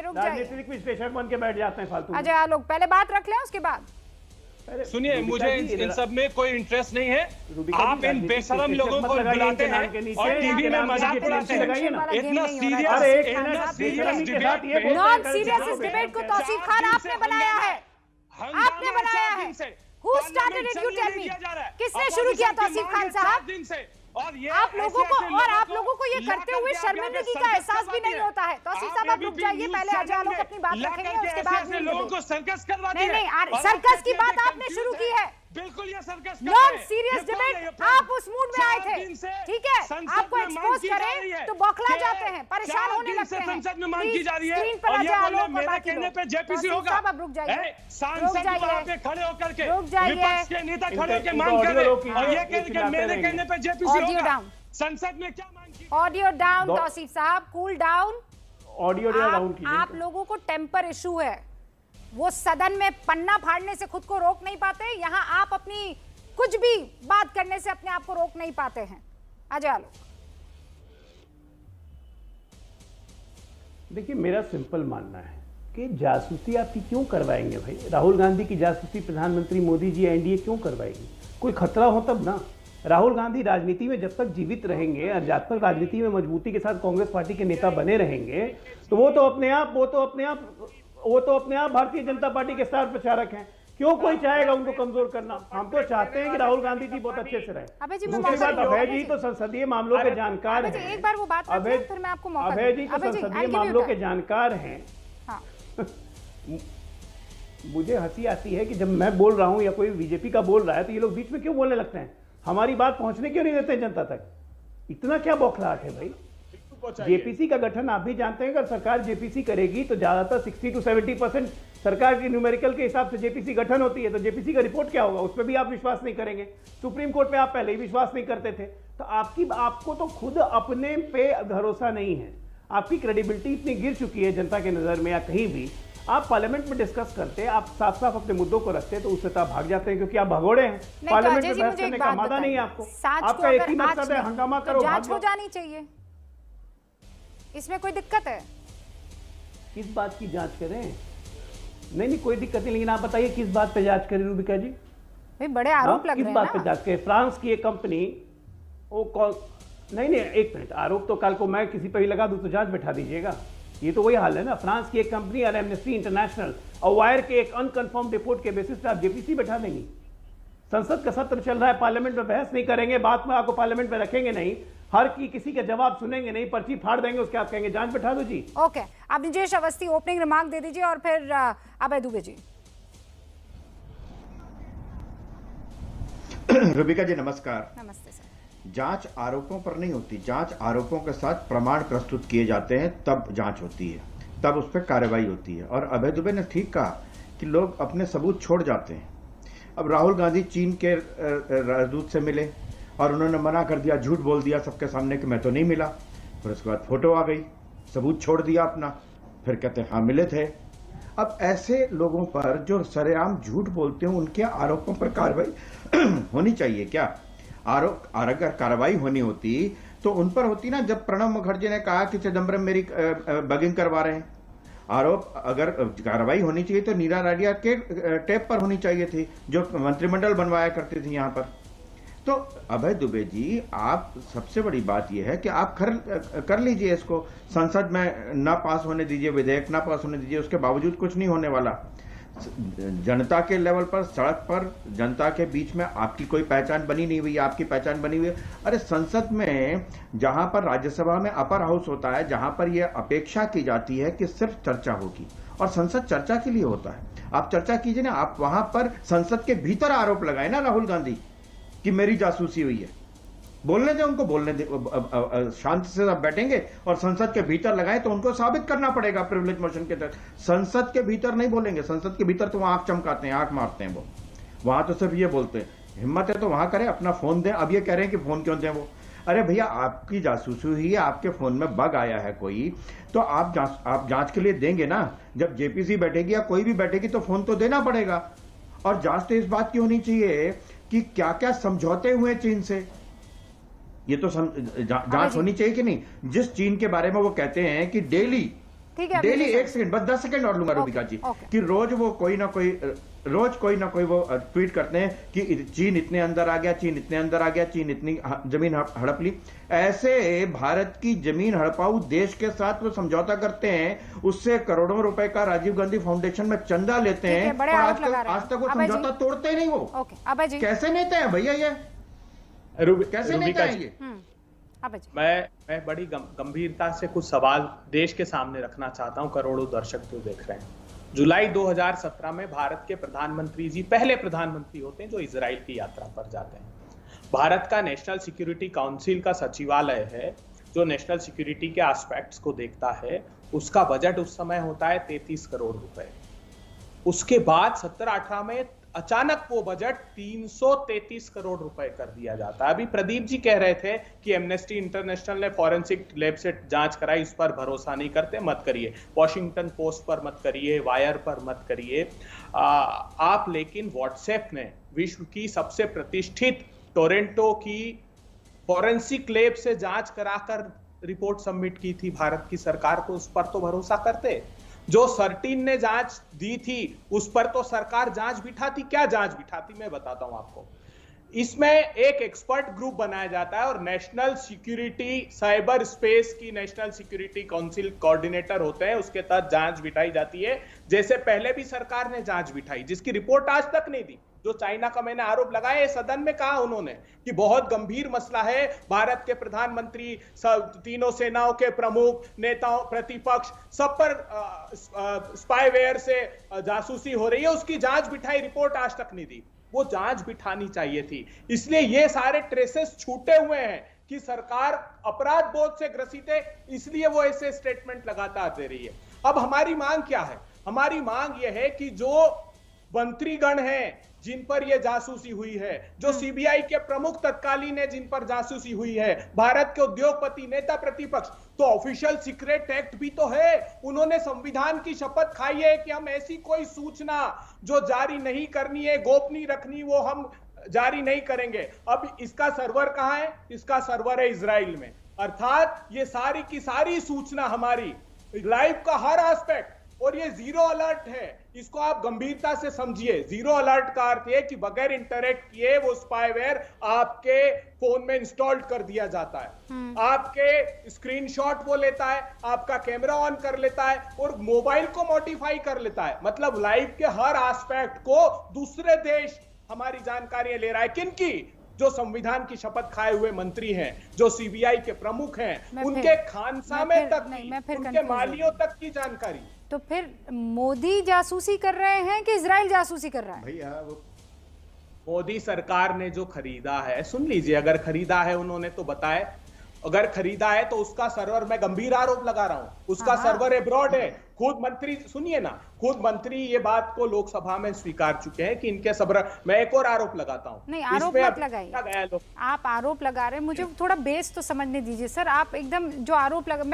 राजनीतिक विश्लेषक बन के बैठ जाते हैं फालतू। अजय आलोक, पहले बात रख लें उसके बाद। सुनिए, मुझे इन सब में कोई इंटरेस्ट नहीं है। आप इन बेशरम लोगों को बुलाते हैं और टीवी में मजाक उड़ाते हैं। इतना सीरियस नॉन सीरियस इस डिबेट को तौसीफ खान आपने बनाया है, आपने बनाया है। Who started it? You tell me. किसने शुरू किया तौसीफ खान साहब? आप लोगों को ये करते हुए शर्मिंदगी का एहसास भी नहीं होता है। तौसीफ साहब आप रुक जाइए, पहले अजय आलोक अपनी बात रखेंगे, उसके बाद लोगों को सर्कस करवा नहीं, सर्कस की बात आपने शुरू की है। बिल्कुल ये सर्कस नॉन सीरियस डिबेट। आप उस मूड में आए थे, ठीक है, आपको एक्सपोज करें तो बौखला जाते हैं, परेशान होने लगते हैं। संसद में मांग की जा रही है स्क्रीन पर आ जाए आलोक, मेरे कहने पे जेपीसी होगा। अब रुक जाइए, सांसद वहां पे खड़े होकर के रुक जाइए, विपक्ष के नेता खड़े होकर मांग कर रहे और ये कह के मेरे कहने पे जेपीसी होगा। संसद में क्या मांग की? ऑडियो डाउन तौसीफ साहब, कूल डाउन। ऑडियो डाउन कीजिए। आप लोगों को टेम्पर इशू है, वो सदन में पन्ना फाड़ने से खुद को रोक नहीं पाते, यहाँ आप अपनी कुछ भी बात करने से अपने आप को रोक नहीं पाते हैं। अजय आलोक, देखिए मेरा सिंपल मानना है कि जासूसी आप क्यों करवाएंगे भाई? राहुल गांधी की जासूसी प्रधानमंत्री मोदी जी एनडीए क्यों करवाएगी? कोई खतरा हो तब ना। राहुल गांधी राजनीति में जब तक जीवित रहेंगे और जब तक राजनीति में मजबूती के साथ कांग्रेस पार्टी के नेता बने रहेंगे तो वो तो अपने आप भारतीय जनता पार्टी के स्टार प्रचारक हैं। क्यों कोई चाहेगा उनको कमजोर करना? हम तो चाहते हैं कि राहुल गांधी जी बहुत अच्छे से रहे। दूसरी बात, अभय जी तो संसदीय मामलों के जानकार हैं। एक बार वो बात करते हैं, फिर मैं आपको मौका अभय जी तो संसदीय मामलों के जानकार हैं। मुझे हंसी आती है कि जब मैं बोल रहा हूं या कोई बीजेपी का बोल रहा है तो ये लोग बीच में क्यों बोलने लगते हैं? हमारी बात पहुंचने क्यों नहीं देते जनता तक? इतना क्या बौखलाहट है भाई? जेपीसी का गठन आप भी जानते हैं, अगर सरकार जेपीसी करेगी तो ज्यादातर 60 to 70% सरकार की न्यूमेरिकल के हिसाब से जेपीसी गठन होती है। तो जेपीसी का रिपोर्ट क्या होगा, उस पर भी आप विश्वास नहीं करेंगे। सुप्रीम कोर्ट में आप पहले ही विश्वास नहीं करते थे, तो आपको तो खुद अपने पे भरोसा नहीं है। आपकी क्रेडिबिलिटी इतनी गिर चुकी है जनता के नजर में या कहीं भी। आप पार्लियामेंट में डिस्कस करते हैं, आप साफ साफ अपने मुद्दों को रखते हैं तो उससे तो आप भाग जाते हैं क्योंकि आप भगोड़े हैं। पार्लियामेंट में बहस करने का मादा नहीं है आपको। आपका एक ही मकसद है, हंगामा करो, जांच हो जानी चाहिए। इसमें कोई दिक्कत है? किस बात की जांच करें? नहीं कोई दिक्कत नहीं, लेकिन आप बताइए किस बात पे जांच करें रूबिका जी? भाई बड़े आरोप लग रहे हैं। किस बात पे जांच करें? फ्रांस की एक कंपनी नहीं एक मिनट, आरोप तो कल को मैं किसी पे भी लगा दूं तो जांच बैठा दीजिएगा। ये तो वही हाल है ना। फ्रांस की एक कंपनी और एमनेस्टी इंटरनेशनल और वायर के एक अनकंफर्म रिपोर्ट के बेसिस पे आप जेपीसी बैठा देंगे। संसद का सत्र चल रहा है, पार्लियामेंट में बहस नहीं करेंगे, बात में आपको पार्लियामेंट में रखेंगे नहीं, हर किसी का जवाब सुनेंगे नहीं, पर्ची फाड़ देंगे, उसके आप कहेंगे जांच बैठा दो जी। ओके, आप निजेश अवस्थी ओपनिंग रिमार्क दे दीजिए और फिर अभय दुबे जी। रूबिका जी नमस्कार। नमस्ते सर। जांच आरोपों पर नहीं होती, जांच आरोपों के साथ प्रमाण प्रस्तुत किए जाते हैं, तब जांच होती है, तब उस पर कार्रवाई होती है। और अभय दुबे ने ठीक कहा कि लोग अपने सबूत छोड़ जाते हैं। अब राहुल गांधी चीन के राजदूत से मिले और उन्होंने मना कर दिया, झूठ बोल दिया सबके सामने कि मैं तो नहीं मिला। फिर उसके बाद फोटो आ गई, सबूत छोड़ दिया अपना, फिर कहते हाँ मिले थे। अब ऐसे लोगों पर जो सरेआम झूठ बोलते हैं उनके आरोपों पर कार्रवाई होनी चाहिए क्या? अगर कार्रवाई होनी होती तो उन पर होती ना, जब प्रणब मुखर्जी ने कहा कि चिदम्बरम मेरी बगिंग करवा रहे हैं। आरोप अगर कार्रवाई होनी चाहिए तो नीरा राडिया के टेप पर होनी चाहिए थी, जो मंत्रिमंडल बनवाया करती थी यहां पर। तो अभय दुबे जी, आप सबसे बड़ी बात यह है कि आप कर लीजिए इसको, संसद में ना पास होने दीजिए, विधेयक ना पास होने दीजिए, उसके बावजूद कुछ नहीं होने वाला। जनता के लेवल पर, सड़क पर, जनता के बीच में आपकी कोई पहचान बनी नहीं हुई, आपकी पहचान बनी हुई है। अरे संसद में, जहां पर राज्यसभा में अपर हाउस होता है, जहां पर यह अपेक्षा की जाती है कि सिर्फ चर्चा होगी, और संसद चर्चा के लिए होता है। आप चर्चा कीजिए ना, आप वहां पर संसद के भीतर आरोप लगाए ना राहुल गांधी कि मेरी जासूसी हुई है। बोलने दे उनको, बोलने दे, शांति से सब बैठेंगे और संसद के भीतर लगाए तो उनको साबित करना पड़ेगा प्रिविलेज मोशन के तहत। संसद के भीतर नहीं बोलेंगे, संसद के भीतर तो आंख चमकाते हैं, आंख मारते हैं वो, वहां तो सिर्फ ये बोलते हैं। हिम्मत है तो वहां करें, अपना फोन दें। अब ये कह रहे हैं कि फोन क्यों दें वो? अरे भैया, आपकी जासूसी हुई है, आपके फोन में बग आया है कोई, तो आप जांच के लिए देंगे ना। जब जेपीसी बैठेगी या कोई भी बैठेगी तो फोन तो देना पड़ेगा। और जांच तो इस बात की होनी चाहिए कि क्या क्या समझौते हुए चीन से, ये तो जांच होनी चाहिए कि नहीं। जिस चीन के बारे में वो कहते हैं कि डेली 1 सेकंड, बस 10 सेकंड और लूंगा रूबिका जी, कि रोज कोई ना कोई वो ट्वीट करते हैं कि चीन इतने अंदर आ गया, चीन इतने अंदर आ गया, चीन इतनी जमीन हड़प ली। ऐसे भारत की जमीन हड़पाऊ देश के साथ वो समझौता करते हैं, उससे करोड़ों रुपए का राजीव गांधी फाउंडेशन में चंदा लेते हैं, और आज तक वो समझौता तोड़ते नहीं। वो कैसे नेता है भैया ये? कैसे नेता है ये? मैं बड़ी गंभीरता से कुछ सवाल देश के सामने रखना चाहता हूं, करोड़ों दर्शक जो देख रहे हैं। जुलाई 2017 में भारत के प्रधानमंत्री जी पहले प्रधानमंत्री होते हैं जो इजराइल की यात्रा पर जाते हैं। भारत का नेशनल सिक्योरिटी काउंसिल का सचिवालय है जो नेशनल सिक्योरिटी के एस्पेक्ट्स को देखता है, उसका बजट उस समय होता है 33 करोड़ रुपए। उसके बाद 17-18 में अचानक वो बजट 333 करोड़ रुपए कर दिया जाता है। अभी प्रदीप जी कह रहे थे कि एमनेस्टी इंटरनेशनल ने फॉरेंसिक लैब से जांच कराई, उस पर भरोसा नहीं करते, मत करिए। वॉशिंगटन पोस्ट पर मत करिए, वायर पर मत करिए आप। लेकिन व्हाट्सएप ने विश्व की सबसे प्रतिष्ठित टोरंटो की फॉरेंसिक लैब से जांच कराकर रिपोर्ट सबमिट की थी भारत की सरकार को, उस पर तो भरोसा करते। जो सर्टिन ने जांच दी थी उस पर तो सरकार जांच बिठाती। क्या जांच बिठाती मैं बताता हूं आपको। इसमें एक एक्सपर्ट ग्रुप बनाया जाता है और नेशनल सिक्योरिटी साइबर स्पेस की नेशनल सिक्योरिटी काउंसिल कोऑर्डिनेटर होते हैं, उसके तहत जांच बिठाई जाती है। जैसे पहले भी सरकार ने जांच बिठाई जिसकी रिपोर्ट आज तक नहीं दी। जो चाइना का मैंने आरोप लगाया सदन में कहा उन्होंने कि बहुत गंभीर मसला है, भारत के प्रधानमंत्री, तीनों सेनाओं के प्रमुख, नेताओं, प्रतिपक्ष सब पर स्पाईवेयर से जासूसी हो रही है, उसकी जांच बिठाई, रिपोर्ट आज तक नहीं दी। वो जांच बिठानी चाहिए थी। इसलिए ये सारे ट्रेसेस छूटे हुए हैं कि सरकार अपराध बोध से ग्रसित है, इसलिए वो ऐसे स्टेटमेंट लगातार दे रही है। अब हमारी मांग क्या है? हमारी मांग यह है कि जो मंत्रीगण हैं जिन पर यह जासूसी हुई है, जो सीबीआई के प्रमुख तत्कालीन है जिन पर जासूसी हुई है, भारत के उद्योगपति, नेता, प्रतिपक्ष, तो ऑफिशियल सीक्रेट एक्ट भी तो है। उन्होंने संविधान की शपथ खाई है कि हम ऐसी कोई सूचना जो जारी नहीं करनी है, गोपनीय रखनी, वो हम जारी नहीं करेंगे। अब इसका सर्वर कहां है? इसका सर्वर है इजराइल में। अर्थात ये सारी की सारी सूचना हमारी लाइफ का हर एस्पेक्ट, और ये जीरो अलर्ट है, इसको आप गंभीरता से समझिए। जीरो अलर्ट का अर्थ है कि बगैर इंटरैक्ट किए वो स्पाईवेयर आपके फोन में इंस्टॉल्ड कर दिया जाता है, आपके स्क्रीनशॉट वो लेता है, आपका कैमरा ऑन कर लेता है और मोबाइल को मॉडिफाई कर लेता है। मतलब लाइफ के हर एस्पेक्ट को दूसरे देश हमारी जानकारियां ले रहा है। किनकी? जो संविधान की शपथ खाए हुए मंत्री हैं, जो सीबीआई के प्रमुख हैं, उनके खानसामे तक, उनके मालियों तक की जानकारी। तो फिर मोदी जासूसी कर रहे हैं कि इजराइल जासूसी कर रहा है? भैया वो मोदी सरकार ने जो खरीदा है, सुन लीजिए, अगर खरीदा है उन्होंने तो बताए, अगर खरीदा है तो उसका सर्वर, मैं गंभीर आरोप लगा रहा हूं, उसका सर्वर अब्रॉड है। खुद मंत्री, सुनिए ना, खुद मंत्री ये बात को लोकसभा में स्वीकार चुके हैं कि इनके सर्वर। मैं एक और आरोप लगाता हूं। नहीं, आरोप मत लगाइए, आप आरोप लगा रहे हैं, मुझे थोड़ा बेस तो समझने दीजिए सर। आप एकदम जो आरोप लगा,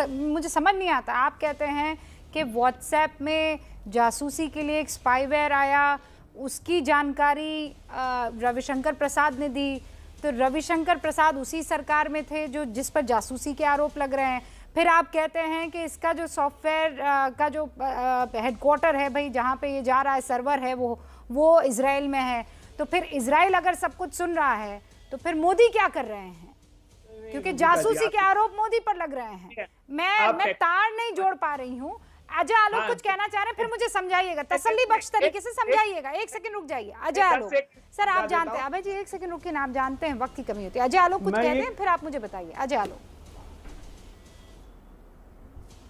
मुझे समझ नहीं आता। आप कहते हैं कि व्हाट्सएप में जासूसी के लिए एक स्पाईवेयर आया, उसकी जानकारी रविशंकर प्रसाद ने दी, तो रविशंकर प्रसाद उसी सरकार में थे जो जिस पर जासूसी के आरोप लग रहे हैं। फिर आप कहते हैं कि इसका जो सॉफ्टवेयर का जो हेडक्वार्टर है भाई, जहाँ पे ये जा रहा है, सर्वर है, वो इजराइल में है। तो फिर इजराइल अगर सब कुछ सुन रहा है तो फिर मोदी क्या कर रहे हैं? क्योंकि जासूसी के आरोप मोदी पर लग रहे हैं। मैं तार नहीं जोड़ पा रही हूँ। अजय आलोक कुछ कहना चाह रहे हैं, फिर मुझे समझाइएगा, तसल्ली बख्श तरीके से समझाइएगा। एक सेकंड रुक जाइए अजय आलोक सर, आप जानते हैं अभय जी, एक सेकंड रुकिए ना, आप जानते हैं वक्त की कमी होती है। अजय आलोक कुछ कहते हैं, फिर आप मुझे बताइए। अजय आलोक।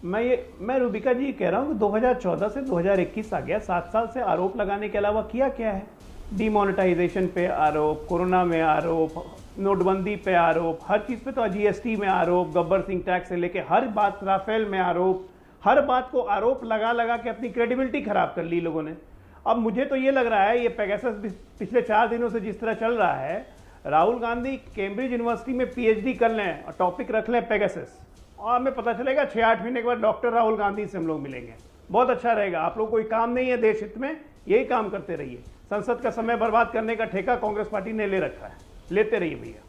मैं रूबिका जी कह रहा हूँ कि 2014 से 2021 आ गया, 7 साल से आरोप लगाने के अलावा किया क्या है? डिमोनेटाइजेशन पे आरोप, कोरोना में आरोप, नोटबंदी पे आरोप, हर चीज पे तो जीएसटी में आरोप, गब्बर सिंह टैक्स से लेके हर बात, राफेल में आरोप, हर बात को आरोप लगा लगा के अपनी क्रेडिबिलिटी खराब कर ली लोगों ने। अब मुझे तो ये लग रहा है, ये पेगासस पिछले 4 दिनों से जिस तरह चल रहा है, राहुल गांधी कैम्ब्रिज यूनिवर्सिटी में पीएचडी कर लें और टॉपिक रख लें पेगासस, और हमें पता चलेगा 6-8 महीने के बाद डॉक्टर राहुल गांधी से हम लोग मिलेंगे। बहुत अच्छा रहेगा। आप लोग कोई काम नहीं है देश हित में, यही काम करते रहिए। संसद का समय बर्बाद करने का ठेका कांग्रेस पार्टी ने ले रखा है, लेते रहिए भैया।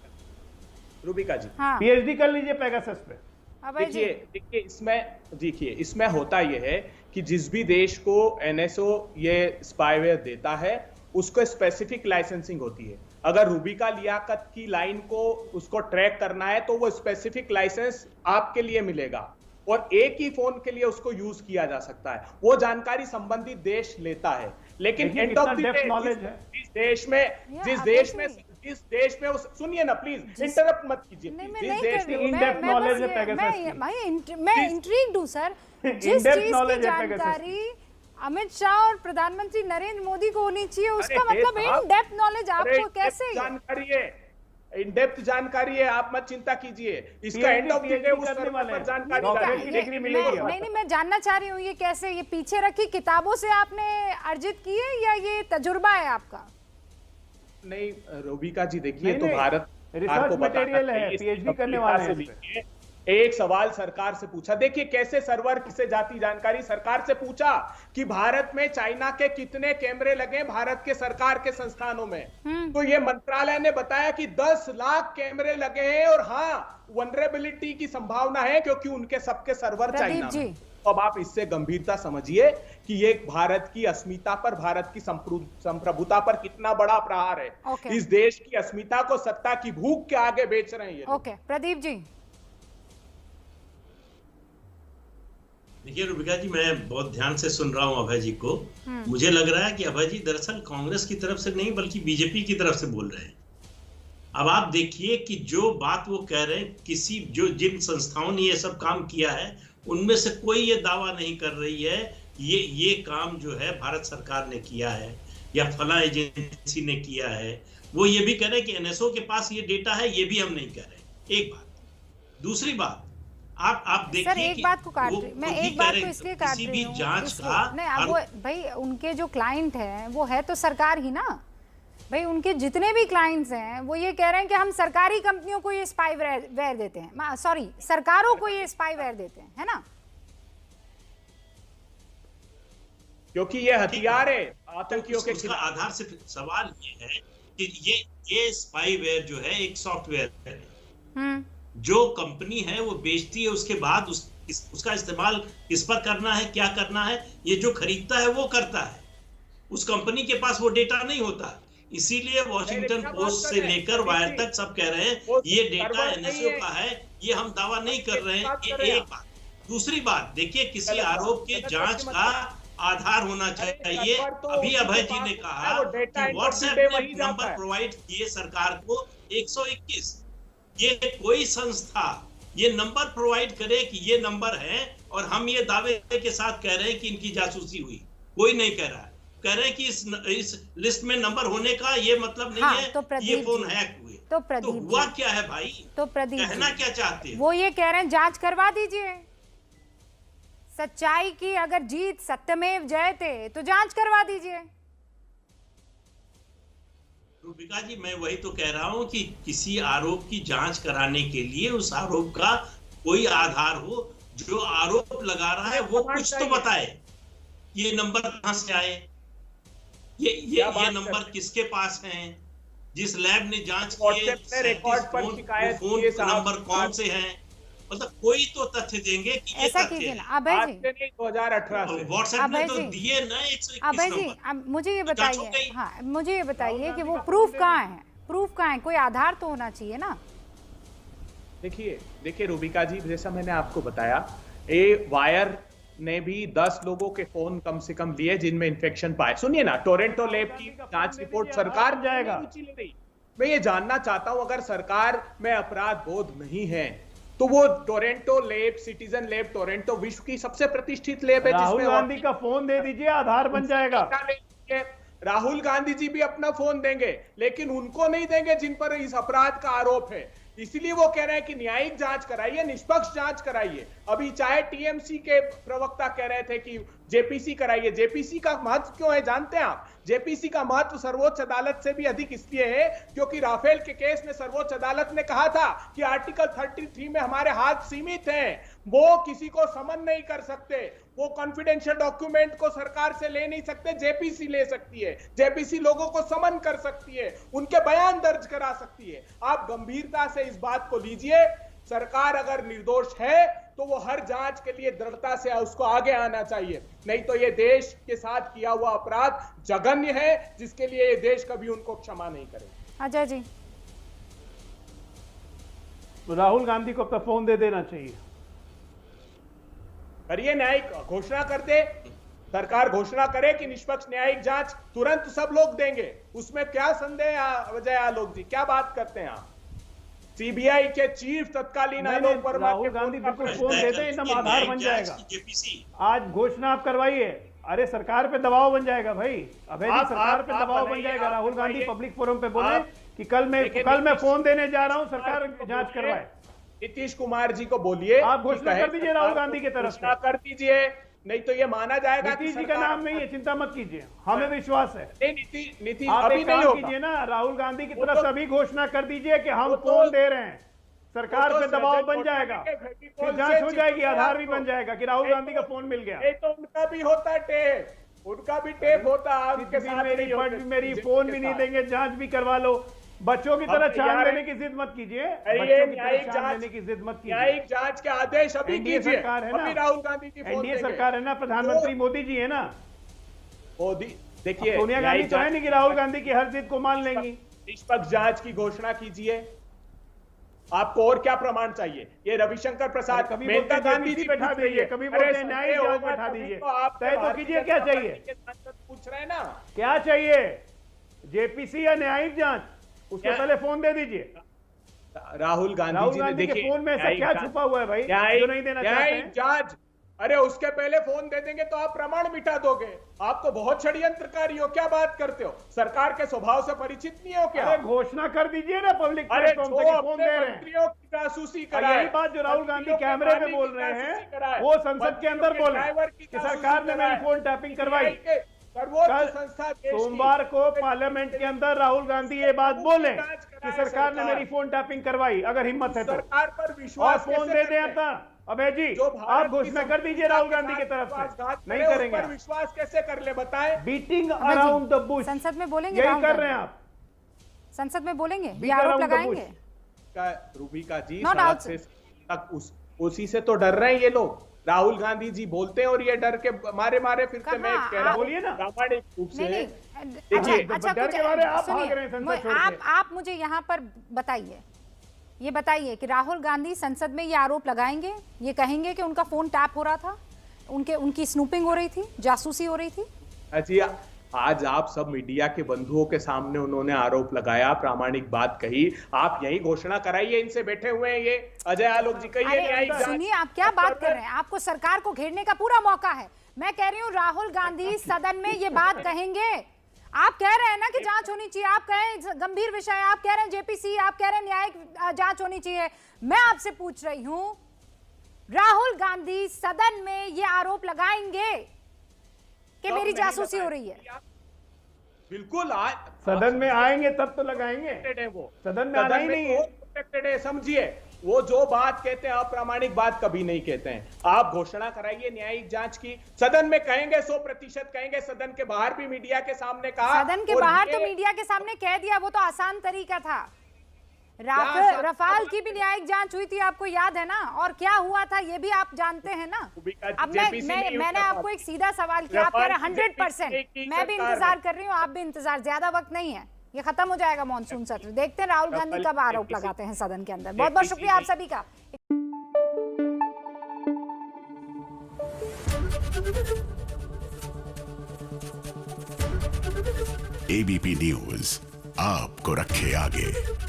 रूबिका जी, पीएचडी कर लीजिए पेगासस पे। देखिए इसमें होता यह है कि जिस भी देश को एनएसओ ये स्पाईवेयर देता है उसको स्पेसिफिक लाइसेंसिंग होती है। अगर रूबिका लियाकत की लाइन को उसको ट्रैक करना है तो वो स्पेसिफिक लाइसेंस आपके लिए मिलेगा और एक ही फोन के लिए उसको यूज किया जा सकता है। वो जानकारी संबंधित देश लेता है, लेकिन एंड ऑफ द डे जिस देश में सुनिए ना प्लीज, इंटरप्ट मत कीजिए। मैं इंट्रीग्ड हूं सर। जिस चीज की जानकारी अमित शाह और प्रधानमंत्री नरेंद्र मोदी को होनी चाहिए, उसका मतलब इन डेप्थ नॉलेज आपको कैसे? जानकारी है, इन डेप्थ जानकारी है, आप मत चिंता कीजिए। इसका एंड ऑफ द डे उस पर जानकारी मिलेगी। नहीं, मैं जानना चाह रही हूँ ये कैसे, ये पीछे रखी किताबों से आपने अर्जित की है या ये तजुर्बा है आपका? नहीं रूबिका जी, देखिए तो भारत रिसर्च मटेरियल है, पीएचडी करने वाले हैं। एक सवाल सरकार से पूछा, देखिए कैसे सर्वर किसे जाती जानकारी, सरकार से पूछा कि भारत में चाइना के कितने कैमरे लगे भारत के सरकार के संस्थानों में, तो ये मंत्रालय ने बताया कि 10 लाख कैमरे लगे हैं और हाँ वनरेबिलिटी की संभावना है क्योंकि उनके सबके सर्वर चाइना में। तो अब आप इससे गंभीरता समझिए कि ये भारत की अस्मिता पर, भारत की संप्रभुता पर कितना बड़ा प्रहार है। इस देश की अस्मिता को सत्ता की भूख के आगे बेच रहे हैं ये। ओके, प्रदीप जी। देखिए रूबिका जी, मैं बहुत ध्यान से सुन रहा हूं अभय जी को। मुझे लग रहा है कि अभय जी दरअसल कांग्रेस की तरफ से नहीं बल्कि बीजेपी की तरफ से बोल रहे हैं। अब आप देखिए कि जो बात वो कह रहे हैं, किसी जिन संस्थाओं ने ये सब काम किया है उनमें से कोई ये दावा नहीं कर रही है ये काम जो है भारत सरकार ने किया है या फला एजेंसी ने किया है। वो ये भी कह रहे हैं कि एनएसओ के पास ये डेटा है, ये भी हम नहीं कह रहे। एक बात। दूसरी बात, आप देखिए सर एक बात को काट रही, मैं एक बात को इसलिए काट रही हूँ, जांच का नहीं अब वो भाई उनके जो क्लाइंट है वो है तो सरकार ही ना भाई। उनके जितने भी क्लाइंट्स हैं वो ये कह रहे हैं कि हम सरकारी कंपनियों को ये स्पाईवेयर देते हैं, सॉरी सरकारों को ये स्पाईवेयर देते हैं, है ना? क्योंकि ये हथियार है आतंकियों के खिलाफ। आधार से सवाल ये है कि ये स्पाईवेयर जो है एक सॉफ्टवेयर है जो कंपनी है वो बेचती है, उसके बाद उसका इस्तेमाल किस पर करना है, क्या करना है, ये जो खरीदता है वो करता है। उस कंपनी के पास वो डेटा नहीं होता। इसीलिए वॉशिंगटन पोस्ट से लेकर वायर तक सब कह रहे हैं ये डेटा एनएसओ का है, ये हम दावा नहीं कर रहे हैं। ये एक बात। दूसरी बात, देखिए किसी आरोप के जांच का आधार होना चाहिए। अभी अभय जी ने कहा कि व्हाट्सएप ने नंबर प्रोवाइड किए सरकार को 121। ये कोई संस्था ये नंबर प्रोवाइड करे कि ये नंबर है और हम ये दावे के साथ कह रहे हैं कि इनकी जासूसी हुई, कोई नहीं कह रहा है। कह रहे हैं कि इस लिस्ट में नंबर होने का ये मतलब नहीं है तो ये फोन हैक हुए। तो हुआ क्या है भाई? तो प्रदीप कहना क्या चाहते हैं? वो ये कह रहे हैं जांच करवा दीजिए, सच्चाई की अगर जीत सत्यमेव जयते तो जांच करवा दीजिए। रूबिका जी, मैं वही तो कह रहा हूं कि किसी आरोप की जांच कराने के लिए उस आरोप का कोई आधार हो, जो आरोप लगा रहा है वो कुछ तो बताए। ये नंबर कहां से आए, ये नंबर किसके पास हैं, जिस लैब ने जांच की फोन नंबर कौन से हैं, मतलब कोई तो तथ्य देंगे कि ऐसा कीजिए ना अभय जी। 2018 से व्हाट्सएप में तो दिए ना 121 अभय जी, अब मुझे ये बताइए, हाँ मुझे ये बताइए कि वो प्रूफ कहाँ है, प्रूफ कहाँ है, कोई आधार तो होना चाहिए ना। देखिए रूबिका जी, जैसा मैंने आपको बताया, वायर ने भी 10 लोगों के फोन कम से कम लिए जिनमें इन्फेक्शन पाए। सुनिए ना, टोरंटो लैब की जांच रिपोर्ट सरकार जाएगा। मैं ये जानना चाहता हूं, अगर सरकार में अपराध बोध नहीं है तो वो Toronto lab, citizen lab Toronto विश्व की सबसे प्रतिष्ठित लैब है, राहुल गांधी का फोन दे दीजिए, आधार बन जाएगा। राहुल गांधी जी भी अपना फोन देंगे, लेकिन उनको नहीं देंगे जिन पर इस अपराध का आरोप है। इसलिए वो कह रहे हैं कि न्यायिक जांच कराइए, निष्पक्ष जांच कराइए। अभी चाहे टीएमसी के प्रवक्ता कह रहे थे कि जेपीसी कराइए। जेपीसी का महत्व क्यों है जानते हैं आप? जेपीसी का महत्व सर्वोच्च अदालत से भी अधिक इसलिए है क्योंकि राफेल के केस में सर्वोच्च अदालत ने कहा था कि आर्टिकल 33 में हमारे हाथ सीमित हैं, वो किसी को समन नहीं कर सकते, वो कॉन्फिडेंशियल डॉक्यूमेंट को सरकार से ले नहीं सकते, जेपीसी ले सकती है। जेपीसी लोगों को समन कर सकती है, उनके बयान दर्ज करा सकती है। आप गंभीरता से इस बात को लीजिए। सरकार अगर निर्दोष है तो वो हर जांच के लिए दृढ़ता से उसको आगे आना चाहिए, नहीं तो ये देश के साथ किया हुआ अपराध जघन्य है जिसके लिए ये देश कभी उनको क्षमा नहीं करेगा। अजय जी, तो राहुल गांधी को अपना फोन दे देना चाहिए। करिए, न्यायिक घोषणा कर दे, सरकार घोषणा करे कि निष्पक्ष न्यायिक जांच तुरंत सब लोग देंगे। उसमें क्या संदेह अजय आलोक जी, क्या बात करते हैं आप? सीबीआई के चीफ तत्कालीन आलोक वर्मा राहुल गांधी बिल्कुल फोन देते, एकदम आधार बन जाएगा। आज घोषणा आप करवाइए, अरे सरकार पे दबाव बन जाएगा भाई, अभय जी सरकार पे आप दबाव बन बनाइए, जाएगा। आप राहुल गांधी बनाइए। पब्लिक फोरम पे बोले कि कल देखिए, मैं फोन देने जा रहा हूं, सरकार जांच करवाए। नीतीश कुमार जी को बोलिए, आप घोषणा कर दीजिए राहुल गांधी की तरफ से, घोषणा कर दीजिए, नहीं तो ये माना जाएगा नीतीश जी का नाम नहीं है, चिंता मत कीजिए, हमें विश्वास है। नीतीश आप अभी एक नहीं काम होगा। कीजिए ना, राहुल गांधी की तरफ से अभी घोषणा कर दीजिए कि हम फोन दे रहे हैं, सरकार पे दबाव बन जाएगा, फिर जांच हो जाएगी, आधार भी बन जाएगा कि राहुल गांधी का फोन मिल गया। ये तो उनका भी होता है टेप, उनका भी टेप होता है, आपके साथ नहीं होते। मेरी फोन भी नहीं देंगे, जांच भी करवा लो। बच्चों की तरह छान लेने की जिद मत कीजिए, बच्चों की तरह छान लेने की जिद मत कीजिए। न्यायिक जांच के आदेश अभी एनडीए कीजिए, सरकार है ना, अभी राहुल गांधी की फोन एनडीए देंगे। सरकार है ना, प्रधानमंत्री मोदी जी है ना, मोदी देखिए, सोनिया गांधी तो है नहीं कि राहुल गांधी की हर जिद को मान लेंगी। निष्पक्ष जांच की घोषणा कीजिए। आपको और क्या प्रमाण चाहिए? ये रविशंकर प्रसाद, कभी मेनका गांधी जी बैठा दीजिए, कभी बोलते हैं न्यायिक जांच बैठा दीजिए, तय तो कीजिए क्या चाहिए, पूछ रहे हैं ना क्या चाहिए, जेपीसी या न्यायिक जांच? उसको पहले फोन दे दीजिए। राहुल गांधी जी ने देखिए, फोन में ऐसा क्या छुपा हुआ है भाई जो नहीं देना चाहते हैं? जांच, अरे उसके पहले फोन दे देंगे तो आप प्रमाण मिटा दोगे। आप तो बहुत षड्यंत्रकारी हो, क्या बात करते हो? सरकार के स्वभाव से परिचित नहीं हो क्या? अरे घोषणा कर दीजिए ना पब्लिक अरे प्लेटफॉर्म पे कि फोन दे रहे हैं। मंत्रियों की जासूसी और कराए, यही बात जो राहुल गांधी कैमरे पे बोल रहे हैं वो संसद के अंदर बोले कि सरकार ने मेरी फोन टैपिंग करवाई। सर्वोच्च संस्था सोमवार को पार्लियामेंट के अंदर राहुल गांधी ये बात बोले कि सरकार ने मेरी फोन टैपिंग करवाई, अगर हिम्मत है तो सरकार पर और विश्वास फोन दे दें अपना। अभय जी आप घोषणा कर दीजिए राहुल गांधी की तरफ से, नहीं करेंगे। विश्वास कैसे कर ले बताएं? बीटिंग अराउंड द बुश, संसद में बोलेंगे, यही कर रहे हैं आप, संसद में बोलेंगे, ये आरोप लगाएंगे। रूबिका जी Not सड़क से तक उसी से तो डर रहे हैं ये लोग। राहुल गांधी जी बोलते हैं और ये डर के मारे फिरते। मैं कह रहा हूं, बोलिए ना, प्रामाणिक रूप से अच्छा, डर के बारे आप भाग रहे हैं संसद छोड़ के। आप मुझे यहाँ पर बताइए, ये बताइए कि राहुल गांधी संसद में ये आरोप लगाएंगे, ये कहेंगे कि उनका फोन टैप हो रहा था, उनकी स्नूपिंग हो रही थी, जासूसी हो रही थी। जी आज आप सब मीडिया के बंधुओं के सामने उन्होंने आरोप लगाया, प्रामाणिक बात कही, आप यही घोषणा कराइए, इनसे बैठे हुए हैं ये अजय आलोक जी, कहिए। सुनिए आप क्या बात कर रहे हैं, आपको सरकार को घेरने का पूरा मौका है। मैं कह रही हूँ राहुल गांधी सदन में ये बात कहेंगे। आप कह रहे हैं ना कि जांच होनी चाहिए, आप कह रहे हैं गंभीर विषय, आप कह रहे हैं जेपीसी, आप कह रहे हैं न्यायिक जांच होनी चाहिए। मैं आपसे पूछ रही हूं, राहुल गांधी सदन में ये आरोप लगाएंगे कि मेरी जासूसी हो रही है? बिल्कुल सदन में आएंगे तब तो लगाएंगे, सदन में आना ही नहीं है। समझिए, वो जो बात कहते हैं अप्रामाणिक बात कभी नहीं कहते हैं। आप घोषणा कराइए न्यायिक जांच की, सदन में कहेंगे 100% कहेंगे, सदन के बाहर भी मीडिया के सामने कहा। सदन के बाहर तो मीडिया के सामने कह दिया, वो तो आसान तरीका था। रफाल की भी न्यायिक जांच हुई थी, आपको याद है ना, और क्या हुआ था ये भी आप जानते हैं ना। अब मैंने आपको एक सीधा सवाल किया, आप कह रहे हैं 100%, मैं भी इंतजार कर रही हूँ, आप भी इंतजार, ज्यादा वक्त नहीं है, ये खत्म हो जाएगा मॉनसून सत्र। देखते हैं राहुल गांधी कब आरोप लगाते हैं सदन के अंदर। बहुत बहुत शुक्रिया आप सभी का। एबीपी न्यूज आपको रखे आगे।